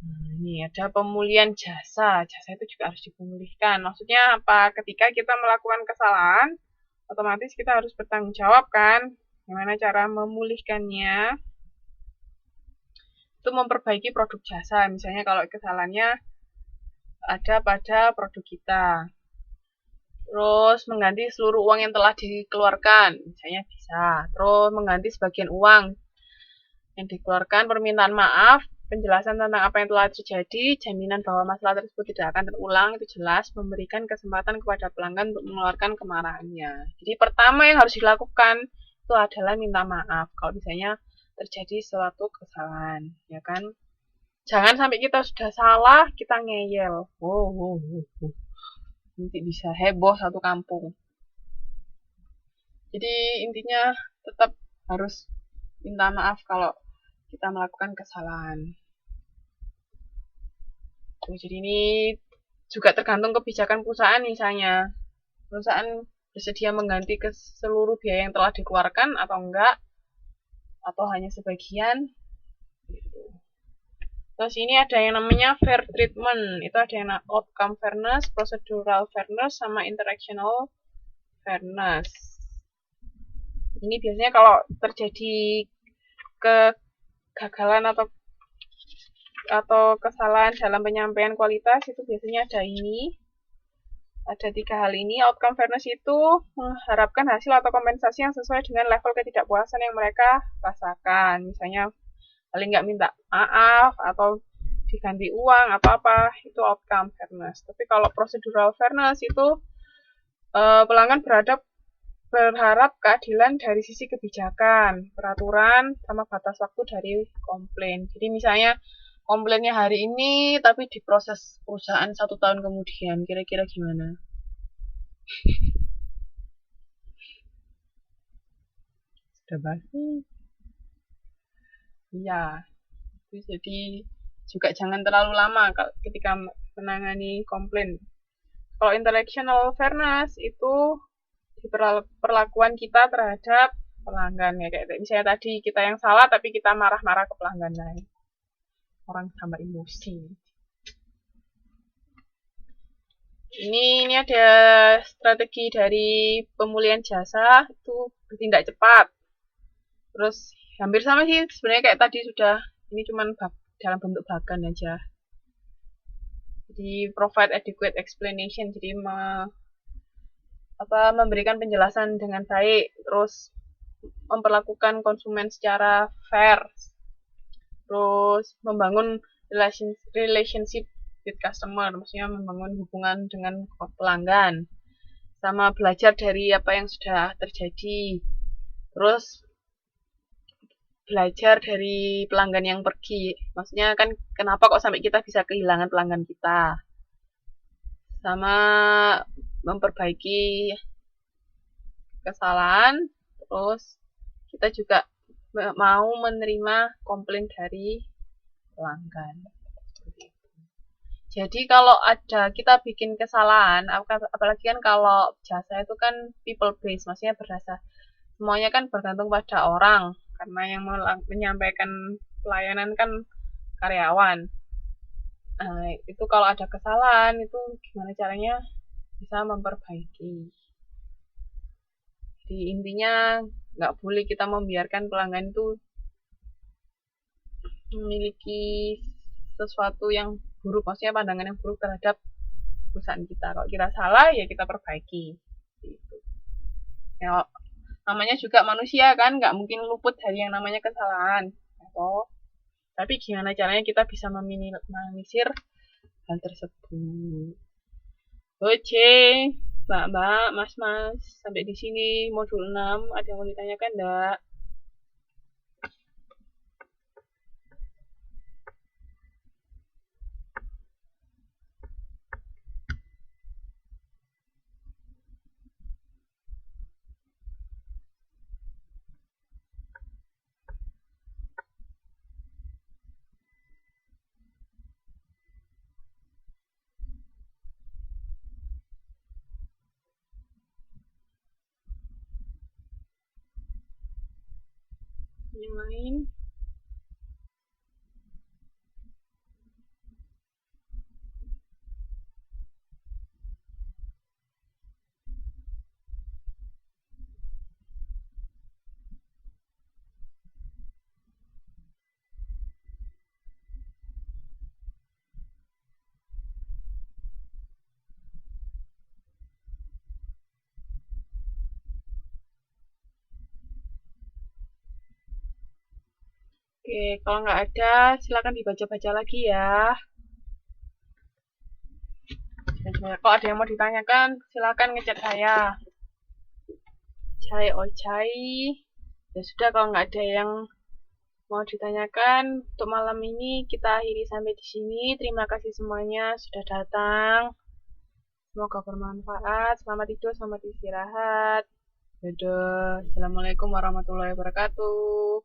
Nah, ini ada pemulihan jasa. Jasa itu juga harus dipulihkan. Maksudnya apa? Ketika kita melakukan kesalahan, otomatis kita harus bertanggung jawab kan? Gimana cara memulihkannya? Itu memperbaiki produk jasa. Misalnya kalau kesalahannya ada pada produk kita. Terus mengganti seluruh uang yang telah dikeluarkan, misalnya bisa. Terus mengganti sebagian uang yang dikeluarkan, permintaan maaf, penjelasan tentang apa yang telah terjadi, jaminan bahwa masalah tersebut tidak akan terulang, itu jelas, memberikan kesempatan kepada pelanggan untuk mengeluarkan kemarahannya. Jadi pertama yang harus dilakukan itu adalah minta maaf kalau misalnya terjadi suatu kesalahan, ya kan? Jangan sampai kita sudah salah, kita ngeyel. Wow, wow, wow. Nanti bisa heboh satu kampung. Jadi intinya tetap harus minta maaf kalau kita melakukan kesalahan. Jadi ini juga tergantung kebijakan perusahaan misalnya. Perusahaan bersedia mengganti ke seluruh biaya yang telah dikeluarkan atau enggak, atau hanya sebagian. Terus ini ada yang namanya fair treatment. Itu ada yang outcome fairness, procedural fairness, sama interactional fairness. Ini biasanya kalau terjadi kegagalan atau kesalahan dalam penyampaian kualitas itu biasanya ada ini. Ada 3 hal ini. Outcome fairness itu mengharapkan hasil atau kompensasi yang sesuai dengan level ketidakpuasan yang mereka rasakan. Misalnya paling nggak minta maaf atau diganti uang atau apa, itu outcome fairness. Tapi kalau procedural fairness itu pelanggan berharap keadilan dari sisi kebijakan, peraturan, sama batas waktu dari komplain. Jadi misalnya komplainnya hari ini tapi diproses perusahaan 1 tahun kemudian, kira-kira gimana? Sudah pasti. Iya, jadi juga jangan terlalu lama ketika menangani komplain. Kalau intellectual fairness itu perlakuan kita terhadap pelanggan, ya kayak misalnya tadi kita yang salah tapi kita marah-marah ke pelanggan lain. Orang tambah emosi. Ini ada strategi dari pemulihan jasa itu bertindak cepat. Terus hampir sama sih sebenarnya kayak tadi sudah, ini cuman dalam bentuk bagan aja. Jadi provide adequate explanation, jadi memberikan penjelasan dengan baik, terus memperlakukan konsumen secara fair, terus membangun relationship with customer, maksudnya membangun hubungan dengan pelanggan, sama belajar dari apa yang sudah terjadi, terus belajar dari pelanggan yang pergi, maksudnya kan kenapa kok sampai kita bisa kehilangan pelanggan kita, sama memperbaiki kesalahan, terus kita juga mau menerima komplain dari pelanggan. Jadi kalau ada kita bikin kesalahan, apalagi kan kalau jasa itu kan people based, maksudnya semuanya kan bergantung pada orang, karena yang menyampaikan pelayanan kan karyawan. Nah, itu kalau ada kesalahan itu gimana caranya bisa memperbaiki. Jadi intinya nggak boleh kita membiarkan pelanggan itu memiliki sesuatu yang buruk, maksudnya pandangan yang buruk terhadap perusahaan kita. Kalau kita salah ya kita perbaiki. Gitu. Ya, namanya juga manusia kan, nggak mungkin luput dari yang namanya kesalahan. Atau, tapi gimana caranya kita bisa meminimalisir hal tersebut. Oke, Mbak, Mas, sampai di sini modul 6. Ada yang mau ditanyakan enggak? Yang lain? Oke, kalau nggak ada, silakan dibaca-baca lagi ya. Kalau ada yang mau ditanyakan, silakan ngechat saya. Cai Ocai. Ya sudah, kalau nggak ada yang mau ditanyakan, untuk malam ini kita akhiri sampai di sini. Terima kasih semuanya sudah datang. Semoga bermanfaat. Selamat tidur, selamat istirahat. Dadah. Assalamualaikum warahmatullahi wabarakatuh.